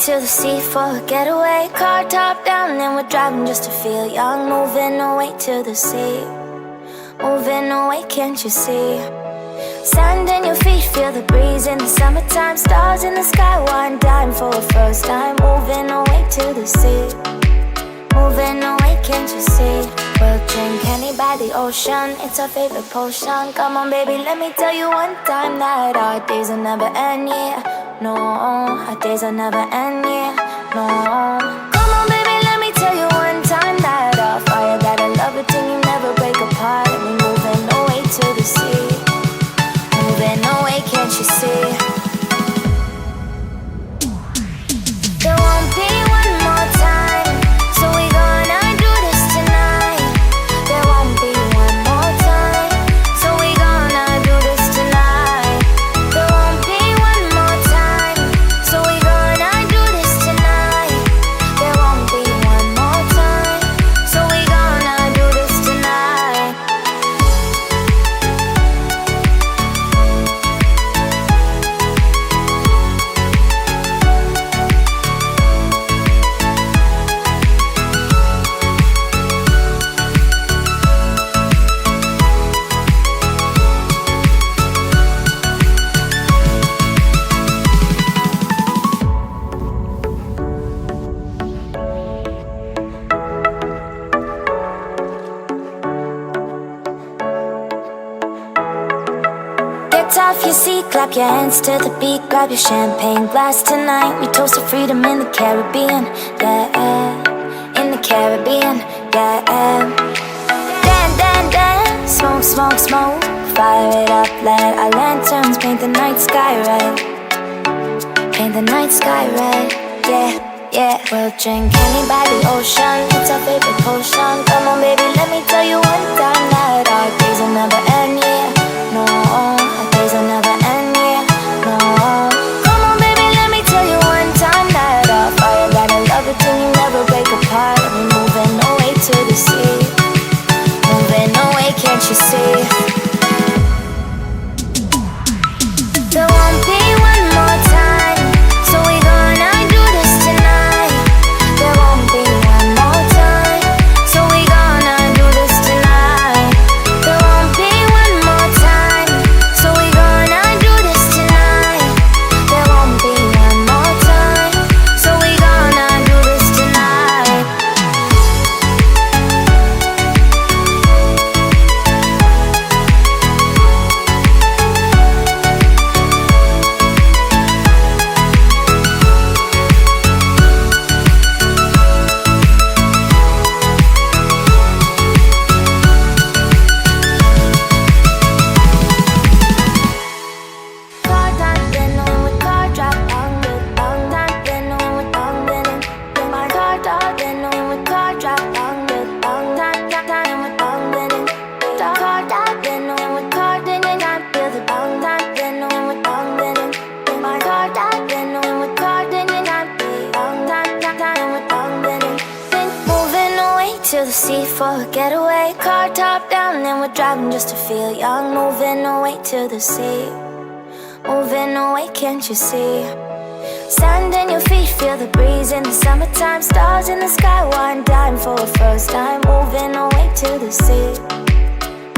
to the sea for a getaway. Car top down and we're driving just to feel young. Moving away to the sea, moving away, can't you see? Sand in your feet, feel the breeze in the summertime. Stars in the sky, one dime for a first time. Moving away to the sea, moving away, can't you see? We'll drink honey by the ocean, it's our favorite potion. Come on baby, let me tell you one time that our days will never end, yeah. No, our days will never end, yeah. No. Come on baby, let me tell you one time that our fire got a love it till you never break apart. And we moving away to the sea, moving away, can't you see? There won't be one more time, so we gonna do this tonight. There won't be one more time, so we gonna do this tonight. There won't be one more time, so we gonna do this tonight. There won't be one more time, so we gonna do this tonight. Get off your seat, clap your hands to the beat. Grab your champagne glass tonight. We toast to freedom in the Caribbean, yeah. In the Caribbean, yeah. Dan, dan, dan, smoke, smoke, smoke. Fire it up, let our lanterns paint the night sky red. Paint the night sky red, yeah, yeah. We'll drink honey by the ocean, it's our favorite potion. Come on baby, let me tell you one time that our days will never end, yeah. No, our days will never end, yeah. No. Come on baby, let me tell you one time that our fire got a love it till you never break apart. And we moving away to the sea, moving away, can't you see? There won't be one more time, so we gonna do this tonight. There won't be one more time, so we gonna do this tonight. There won't be one more time, so we gonna do this tonight. There won't be one more time, so we gonna do this tonight. Car top, then when we car drop down, down, down, then when we down, then my car top, then when we car drop down, down, down, down, then we down, then car top, then when we car, then I feel the down, down, then when we down, then my car top, then when we car, then I feel down, down, down, then we down, then moving away to the sea for a getaway. Car top down, and we're driving just to feel young. Moving away to the sea, moving away, can't you see? Sand in your feet, feel the breeze in the summertime. Stars in the sky, one dime for a first time. Moving away to the sea,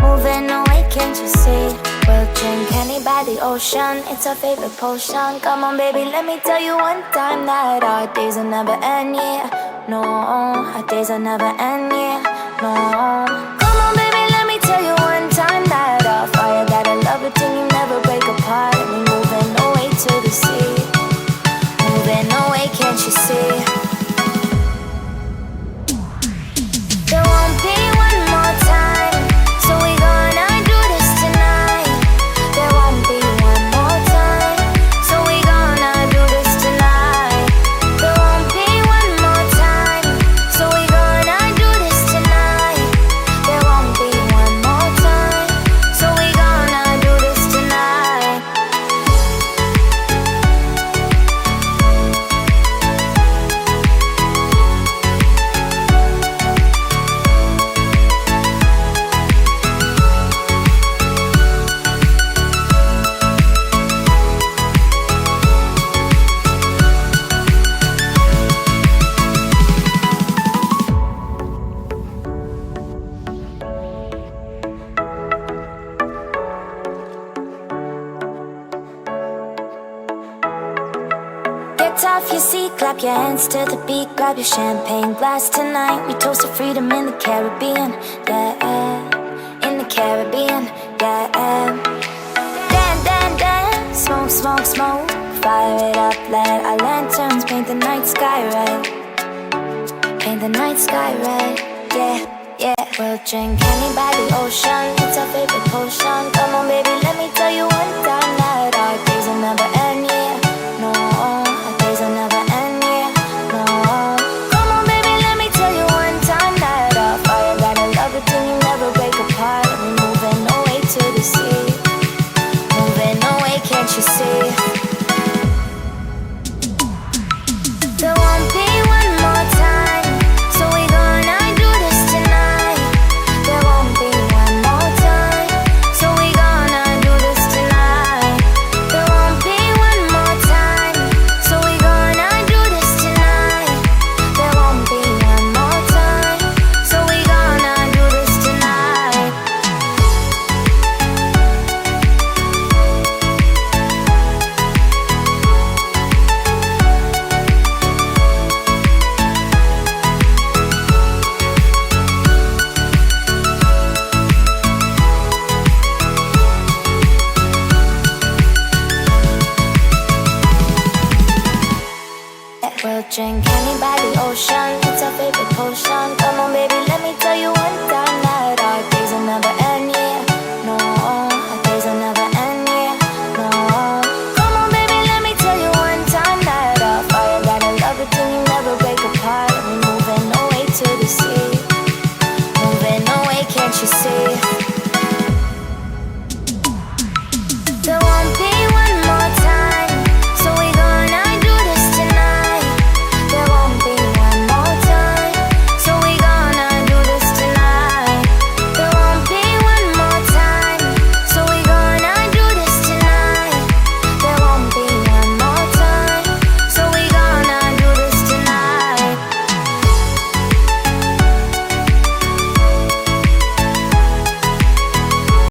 moving away, can't you see? We'll drink honey by the ocean, it's our favorite potion. Come on baby, let me tell you one time that our days will never end, yeah. No, our days will never end, yeah. No. Come on baby, let me tell you one time that our fire got a love it till you never break apart. And we moving away to the sea, moving away, can't you see? There won't be one more time, so we gonna do this tonight. There won't be one more time, so we gonna do this tonight. There won't be one more time, so we gonna do this tonight. kicked off your seat, clap your hands to the beat, grab your champagne glass tonight. We toast to freedom in the Caribbean, yeah, in the Caribbean, yeah. Dance, dance, dance, smoke, smoke, smoke, fire it up, let our lanterns paint the night sky red, paint the night sky red, yeah, yeah. We'll drink honey by the ocean, it's our favorite potion. Come on baby, let me tell you one time that our days will never end, yeah. No, our days will never end, yeah. No. Come on baby, let me tell you one time that our fire gotta love it till you never break apart. We're moving away to the sea, moving away, can't you see? There won't be one more time, so we gonna do this tonight. There won't be one more time, so we gonna do this tonight. There won't be one more time, so we gonna do this tonight. There won't be one more time, so we gonna do this tonight. We'll drink